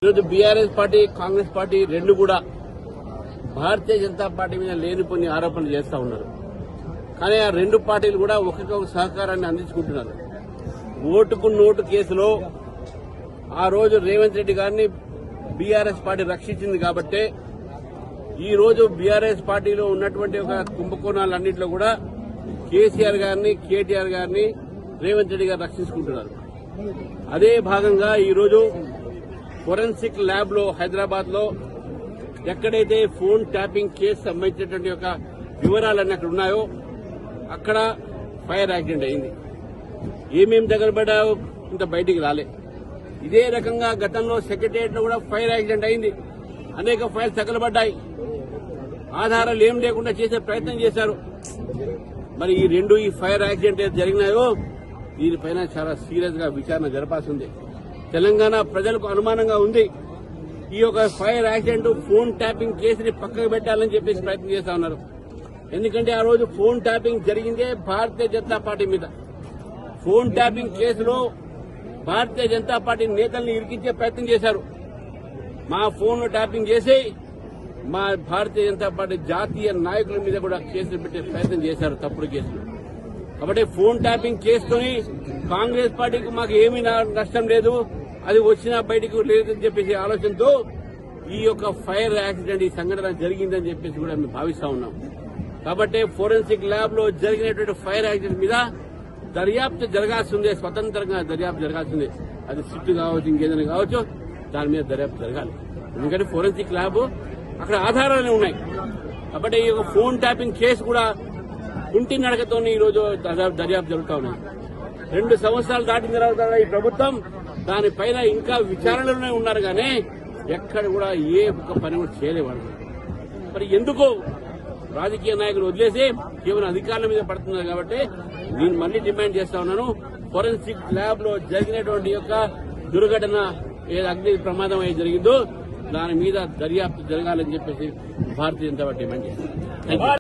ఈరోజు BRS party Congress party రెండు కూడా భారతీయ జనతా పార్టీ మీద లేనిపోని ఆరోపణలు చేస్తా ఉన్నారు. కానీ ఆ రెండు పార్టీలు కూడా ఒకరికొక సహకారాన్ని అందించుకుంటున్నారు. ఓటుకు నోటు కేసులో ఆ రోజు రేవంత్ రెడ్డి గారిని బీఆర్ఎస్ పార్టీ రక్షించింది కాబట్టే ఈ రోజు బీఆర్ఎస్ పార్టీలో ఉన్నటువంటి ఒక కుంభకోణాలన్నింటిలో కూడా కేసీఆర్ గారిని, కేటీఆర్ గారిని రేవంత్ రెడ్డి గారు రక్షించుకుంటున్నారు. అదే భాగంగా ఈ రోజు ఫోరెన్సిక్ ల్యాబ్ లో హైదరాబాద్ లో ఎక్కడైతే ఫోన్ ట్యాపింగ్ కేసు సంబంధించినటువంటి యొక్క వివరాలన్నీ అక్కడ ఉన్నాయో అక్కడ ఫైర్ యాక్సిడెంట్ అయింది. ఏమేం తగలబడ్డాయో ఇంత బయటికి రాలే. ఇదే రకంగా గతంలో సెక్రటేరియట్ లో కూడా ఫైర్ యాక్సిడెంట్ అయింది. అనేక ఫైల్స్ తగలబడ్డాయి. ఆధారాలు ఏం లేకుండా చేసే ప్రయత్నం చేశారు. మరి ఈ ఫైర్ యాక్సిడెంట్ ఏది జరిగినాయో దీనిపైన చాలా సీరియస్ గా విచారణ జరపాల్సి ఉంది. తెలంగాణ ప్రజలకు అనుమానంగా ఉంది. ఈ యొక్క ఫైర్ యాక్సిడెంట్ ఫోన్ ట్యాపింగ్ కేసుని పక్కకు పెట్టాలని చెప్పేసి ప్రయత్నం చేస్తా ఉన్నారు. ఎందుకంటే ఆ రోజు ఫోన్ ట్యాపింగ్ జరిగిందే భారతీయ జనతా పార్టీ మీద. ఫోన్ ట్యాపింగ్ కేసులో భారతీయ జనతా పార్టీ నేతల్ని ఇరికించే ప్రయత్నం చేశారు. మా ఫోన్ ట్యాపింగ్ చేసి మా భారతీయ జనతా పార్టీ జాతీయ నాయకుల మీద కూడా కేసులు పెట్టే ప్రయత్నం చేశారు, తప్పుడు కేసులు. కాబట్టి ఫోన్ ట్యాపింగ్ కేసుతోని కాంగ్రెస్ పార్టీకి మాకు ఏమీ నష్టం లేదు, అది వచ్చినా బయటకు లేదని చెప్పేసి ఆలోచనతో ఈ యొక్క ఫైర్ యాక్సిడెంట్ ఈ సంఘటన జరిగిందని చెప్పేసి కూడా మేము భావిస్తా ఉన్నాం. కాబట్టి ఫోరెన్సిక్ ల్యాబ్ లో జరిగినటువంటి ఫైర్ యాక్సిడెంట్ మీద దర్యాప్తు జరగాల్సిందే, స్వతంత్రంగా దర్యాప్తు జరగాల్సిందే. అది సిట్టు కావచ్చు, ఇంకేదైనా కావచ్చు, దాని మీద దర్యాప్తు జరగాలి. ఎందుకంటే ఫోరెన్సిక్ ల్యాబ్ అక్కడ ఆధారాలే ఉన్నాయి. కాబట్టి ఈ యొక్క ఫోన్ ట్యాపింగ్ కేసు కూడా కుంటి నడకతో ఈ రోజు దర్యాప్తు జరుగుతూ ఉన్నాయి. 2 సంవత్సరాలు దాటిన తర్వాత ఈ ప్రభుత్వం దానిపైన ఇంకా విచారణలోనే ఉన్నారు. కానీ ఎక్కడ కూడా ఏ ఒక్క పని కూడా చేయలేవాడు. మరి ఎందుకు రాజకీయ నాయకులు వదిలేసి కేవలం అధికారుల మీద పడుతున్నారు. కాబట్టి నేను మళ్లీ డిమాండ్ చేస్తా ఉన్నాను, ఫోరెన్సిక్ ల్యాబ్ లో జరిగినటువంటి యొక్క దుర్ఘటన ఏ అగ్ని ప్రమాదం అయి జరిగిందో దాని మీద దర్యాప్తు జరగాలని చెప్పేసి భారతీయ జనతా పార్టీ డిమాండ్ చేస్తుంది.